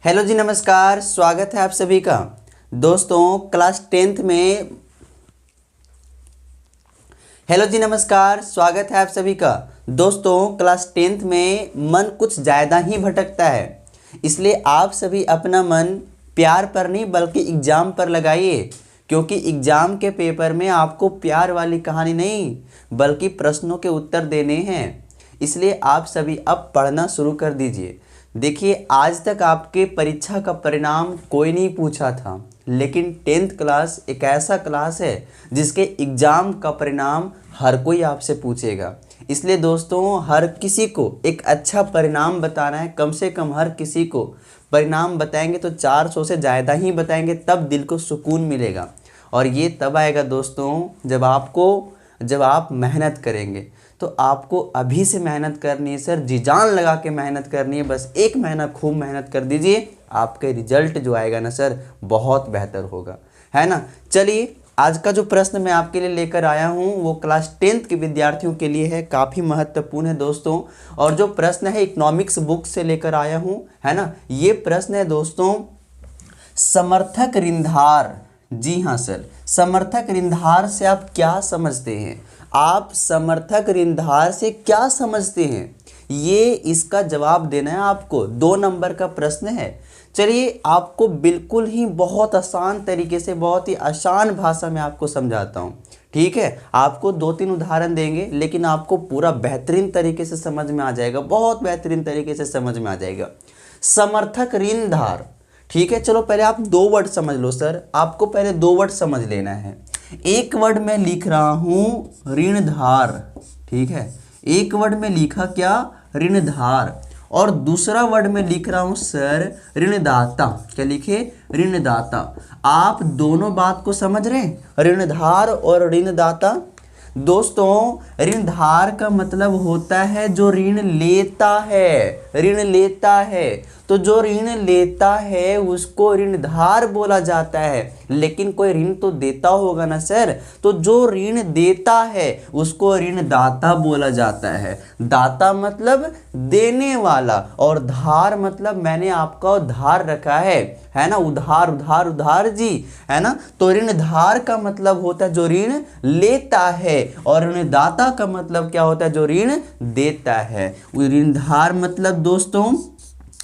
Hello जी, नमस्कार। स्वागत है आप सभी का दोस्तों क्लास 10th में। हेलो जी, नमस्कार। स्वागत है आप सभी का दोस्तों क्लास 10th में। मन कुछ ज़्यादा ही भटकता है, इसलिए आप सभी अपना मन प्यार पर नहीं बल्कि एग्ज़ाम पर लगाइए, क्योंकि एग्ज़ाम के पेपर में आपको प्यार वाली कहानी नहीं बल्कि प्रश्नों के उत्तर देने हैं। इसलिए आप सभी अब पढ़ना शुरू कर दीजिए। देखिए, आज तक आपके परीक्षा का परिणाम कोई नहीं पूछा था, लेकिन 10th क्लास एक ऐसा क्लास है जिसके एग्ज़ाम का परिणाम हर कोई आपसे पूछेगा। इसलिए दोस्तों, हर किसी को एक अच्छा परिणाम बताना है। कम से कम हर किसी को परिणाम बताएंगे तो 400 से ज़्यादा ही बताएंगे, तब दिल को सुकून मिलेगा। और ये तब आएगा दोस्तों जब आप मेहनत करेंगे। तो आपको अभी से मेहनत करनी है सर, जी जान लगा के मेहनत करनी है। बस 1 महीना खूब मेहनत कर दीजिए, आपके रिजल्ट जो आएगा ना सर, बहुत बेहतर होगा, है ना। चलिए, आज का जो प्रश्न मैं आपके लिए लेकर आया हूँ वो क्लास 10th के विद्यार्थियों के लिए है, काफ़ी महत्वपूर्ण है दोस्तों। और जो प्रश्न है इकोनॉमिक्स बुक से लेकर आया हूँ, है ना। ये प्रश्न है दोस्तों, समर्थक ऋणधार। जी हाँ सर, समर्थक ऋणधार से आप क्या समझते हैं? आप समर्थक ऋणधार से क्या समझते हैं? ये इसका जवाब देना है आपको। 2 नंबर का प्रश्न है। चलिए, आपको बिल्कुल ही बहुत आसान तरीके से, बहुत ही आसान भाषा में आपको समझाता हूँ, ठीक है। आपको 2-3 उदाहरण देंगे, लेकिन आपको पूरा बेहतरीन तरीके से समझ में आ जाएगा, बहुत बेहतरीन तरीके से समझ में आ जाएगा। समर्थक ऋणधार, ठीक है। चलो, पहले आप 2 वर्ड समझ लो सर। आपको पहले 2 वर्ड समझ लेना है। एक वर्ड में लिख रहा हूं ऋणधार, ठीक है। एक वर्ड में लिखा क्या? ऋणधार। और दूसरा वर्ड में लिख रहा हूं सर ऋणदाता। क्या लिखे? ऋणदाता। आप दोनों बात को समझ रहे हैं, ऋणधार और ऋणदाता। दोस्तों, ऋणधार का मतलब होता है जो ऋण लेता है, ऋण लेता है। तो जो ऋण लेता है उसको ऋणधार बोला जाता है। लेकिन कोई ऋण तो देता होगा ना सर, तो जो ऋण देता है उसको ऋणदाता बोला जाता है। दाता मतलब देने वाला, और धार मतलब मैंने आपका उधार रखा है ना। उधार उधार उधार जी, है ना। तो ऋणधार का मतलब होता है जो ऋण लेता है, और ऋणदाता का मतलब क्या होता है? जो ऋण देता है। ऋणधार मतलब दोस्तों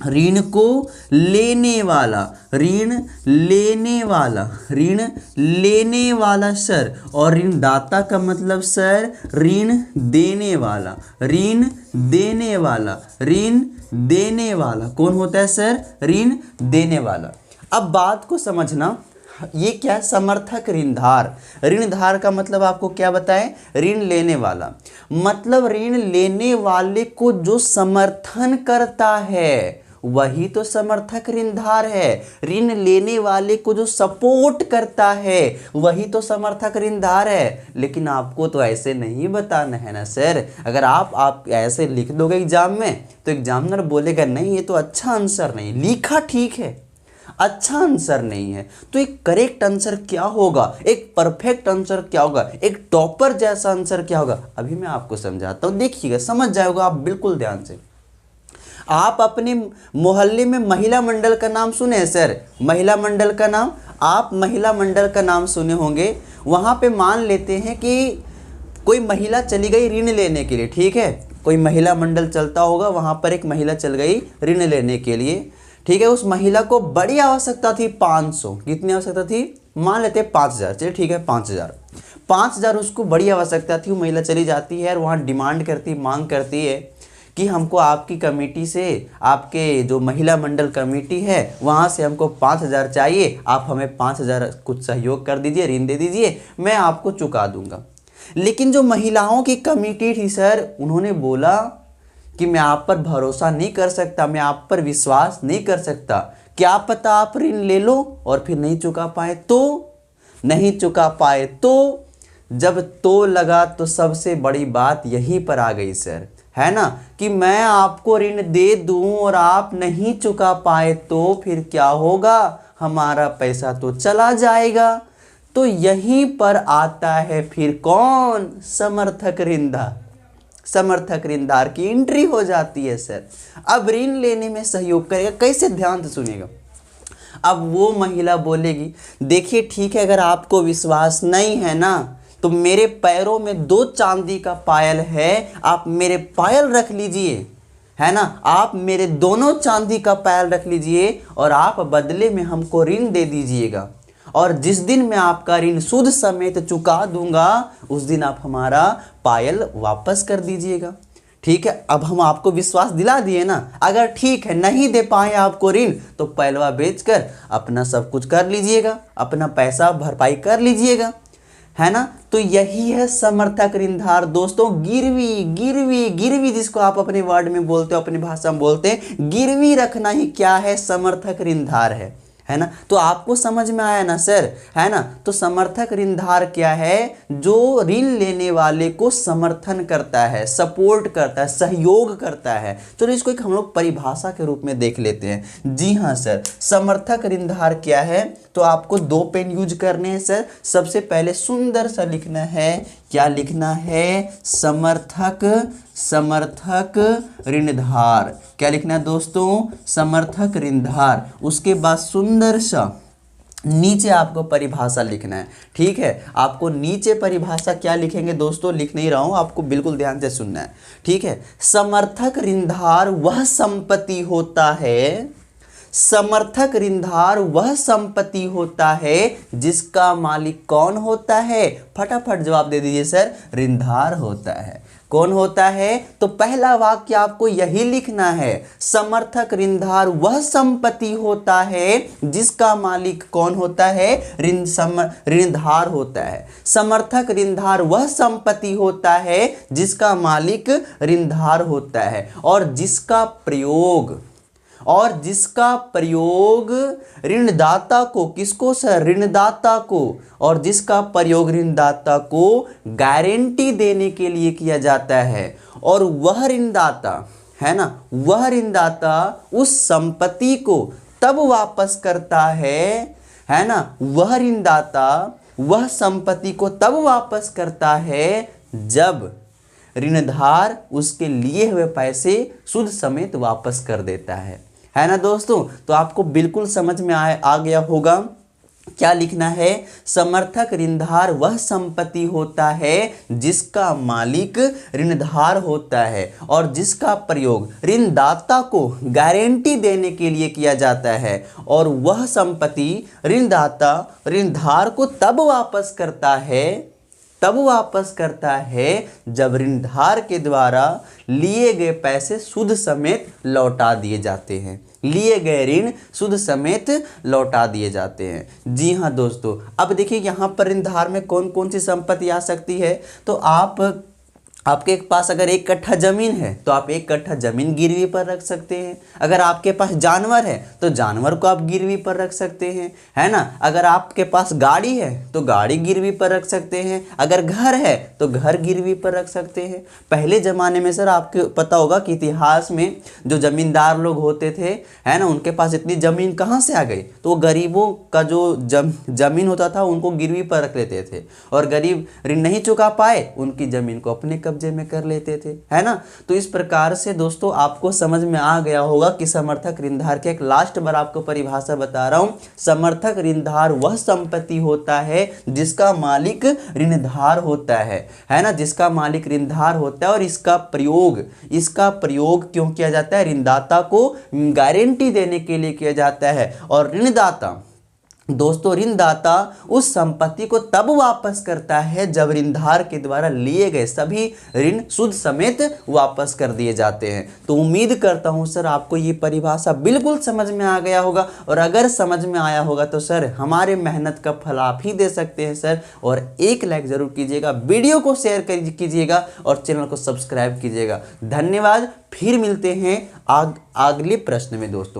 ऋण को लेने वाला, ऋण लेने वाला, ऋण लेने वाला सर। और ऋणदाता का मतलब सर ऋण देने वाला, ऋण देने वाला, ऋण देने वाला। कौन होता है सर? ऋण देने वाला। अब बात को समझना, ये क्या है? समर्थक ऋणधार। ऋणधार का मतलब आपको क्या बताएं? ऋण लेने वाला। मतलब ऋण लेने वाले को जो समर्थन करता है वही तो समर्थक ऋणधार है। ऋण लेने वाले को जो सपोर्ट करता है वही तो समर्थक ऋणधार है। लेकिन आपको तो ऐसे नहीं बताना है ना सर। अगर आप ऐसे लिख दोगे एग्जाम में तो एग्जामिनर बोलेगा नहीं, ये तो अच्छा आंसर नहीं लिखा, ठीक है, अच्छा आंसर नहीं है। तो एक करेक्ट आंसर क्या होगा, एक परफेक्ट आंसर क्या होगा, एक टॉपर जैसा आंसर क्या होगा, अभी मैं आपको समझाता हूँ। देखिएगा, समझ जाओगे आप बिल्कुल ध्यान से। आप अपने मोहल्ले में महिला मंडल का नाम सुने हैं सर? महिला मंडल का नाम, आप महिला मंडल का नाम सुने होंगे। वहाँ पे मान लेते हैं कि कोई महिला चली गई ऋण लेने के लिए, ठीक है। कोई महिला मंडल चलता होगा, वहाँ पर एक महिला चल गई ऋण लेने के लिए, ठीक है। उस महिला को बड़ी आवश्यकता थी 500। कितनी आवश्यकता थी? मान लेते 5000, चलिए ठीक है, 5000 उसको बड़ी आवश्यकता थी। वो महिला चली जाती है और वहाँ डिमांड करती, मांग करती है कि हमको आपकी कमेटी से, आपके जो महिला मंडल कमेटी है वहाँ से हमको 5000 चाहिए। आप हमें 5000 कुछ सहयोग कर दीजिए, ऋण दे दीजिए, मैं आपको चुका दूंगा। लेकिन जो महिलाओं की कमेटी थी सर, उन्होंने बोला कि मैं आप पर भरोसा नहीं कर सकता, मैं आप पर विश्वास नहीं कर सकता। क्या पता आप ऋण ले लो और फिर नहीं चुका पाए तो? नहीं चुका पाए तो? जब तो लगा तो सबसे बड़ी बात यहीं पर आ गई सर, है ना, कि मैं आपको ऋण दे दूं और आप नहीं चुका पाए तो फिर क्या होगा? हमारा पैसा तो चला जाएगा। तो यहीं पर आता है फिर कौन? समर्थक ऋणधार। समर्थक ऋणधार की एंट्री हो जाती है सर। अब ऋण लेने में सहयोग करेगा, कैसे, ध्यान से सुनिएगा। अब वो महिला बोलेगी, देखिए ठीक है, अगर आपको विश्वास नहीं है ना तो मेरे पैरों में 2 चांदी का पायल है, आप मेरे पायल रख लीजिए, है ना, आप मेरे दोनों चांदी का पायल रख लीजिए और आप बदले में हमको ऋण दे दीजिएगा, और जिस दिन मैं आपका ऋण सूद समेत चुका दूंगा उस दिन आप हमारा पायल वापस कर दीजिएगा। ठीक है, अब हम आपको विश्वास दिला दिए ना। अगर ठीक है नहीं दे पाए आपको ऋण तो पहलवा बेचकर अपना सब कुछ कर लीजिएगा, अपना पैसा भरपाई कर लीजिएगा, है ना। तो यही है समर्थक ऋणधार दोस्तों। गिरवी गिरवी गिरवी जिसको आप अपने वर्ड में बोलते हो, अपनी भाषा में बोलते हैं, गिरवी रखना ही क्या है, समर्थक ऋणधार है ना। तो आपको समझ में आया ना सर, है ना। तो समर्थक ऋणधार क्या है, जो ऋण लेने वाले को समर्थन करता है, सपोर्ट करता है, सहयोग करता है। चलो इसको एक हम लोग परिभाषा के रूप में देख लेते हैं। जी हाँ सर, समर्थक ऋणधार क्या है, तो आपको 2 पेन यूज करने हैं सर। सबसे पहले सुंदर सा लिखना है, क्या लिखना है, समर्थक ऋणधार। क्या लिखना है दोस्तों, समर्थक ऋणधार। उसके बाद सुंदर सा नीचे आपको परिभाषा लिखना है। ठीक है, आपको नीचे परिभाषा क्या लिखेंगे दोस्तों, लिख नहीं रहा हूं, आपको बिल्कुल ध्यान से सुनना है। ठीक है, समर्थक ऋणधार वह संपत्ति होता है, समर्थक ऋणधार वह संपत्ति होता है जिसका मालिक कौन होता है, फटाफट जवाब दे दीजिए सर, ऋणधार होता है। कौन होता है, तो पहला वाक्य आपको यही लिखना है, समर्थक ऋणधार वह संपत्ति होता है जिसका मालिक कौन होता है, ऋणधार होता है। समर्थक ऋणधार वह संपत्ति होता है जिसका मालिक ऋणधार होता है, और जिसका प्रयोग ऋणदाता को, किसको सर, ऋणदाता को, और जिसका प्रयोग ऋणदाता को गारंटी देने के लिए किया जाता है, और वह ऋणदाता, है ना, वह ऋणदाता उस संपत्ति को तब वापस करता है ना, वह ऋणदाता वह संपत्ति को तब वापस करता है जब ऋणधार उसके लिए हुए पैसे सूद समेत वापस कर देता है ना दोस्तों। तो आपको बिल्कुल समझ में आ गया होगा क्या लिखना है, समर्थक ऋणधार वह संपत्ति होता है जिसका मालिक ऋणधार होता है, और जिसका प्रयोग ऋणदाता को गारंटी देने के लिए किया जाता है, और वह संपत्ति ऋणदाता ऋणधार को तब वापस करता है जब ऋणधार के द्वारा लिए गए पैसे सूद समेत लौटा दिए जाते हैं, लिए गए ऋण सूद समेत लौटा दिए जाते हैं। जी हाँ दोस्तों, अब देखिए यहाँ पर ऋणधार में कौन कौन सी संपत्ति आ सकती है। तो आपके पास अगर 1 कट्ठा जमीन है तो आप 1 कट्ठा जमीन गिरवी पर रख सकते हैं। अगर आपके पास जानवर है तो जानवर को आप गिरवी पर रख सकते हैं, है ना। अगर आपके पास गाड़ी है तो गाड़ी गिरवी पर रख सकते हैं। अगर घर है तो घर गिरवी पर रख सकते हैं। पहले ज़माने में सर आपको पता होगा कि इतिहास में जो ज़मींदार लोग होते थे, है ना, उनके पास इतनी ज़मीन कहाँ से आ गई, तो गरीबों का जो ज़मीन होता था उनको गिरवी पर रख लेते थे, और गरीब ऋण नहीं चुका पाए उनकी ज़मीन को अपने कब्जे में कर लेते थे, है ना। तो इस प्रकार से दोस्तों आपको समझ में आ गया होगा कि समर्थक ऋणधार के एक लास्ट बार आपको परिभाषा बता रहा हूं। समर्थक ऋणधार वह संपत्ति होता है जिसका मालिक ऋणधार होता है ना, जिसका मालिक ऋणधार होता है, और इसका प्रयोग क्यों किया जाता है, ऋणदाता को गारंटी देने के लिए किया जाता है। और ऋणदाता उस संपत्ति को तब वापस करता है जब ऋणधार के द्वारा लिए गए सभी ऋण सूद समेत वापस कर दिए जाते हैं। तो उम्मीद करता हूं सर आपको ये परिभाषा बिल्कुल समझ में आ गया होगा, और अगर समझ में आया होगा तो सर हमारे मेहनत का फल आप ही दे सकते हैं सर। और 1 लाइक जरूर कीजिएगा, वीडियो को शेयर कीजिएगा, और चैनल को सब्सक्राइब कीजिएगा। धन्यवाद, फिर मिलते हैं अगले प्रश्न में दोस्तों।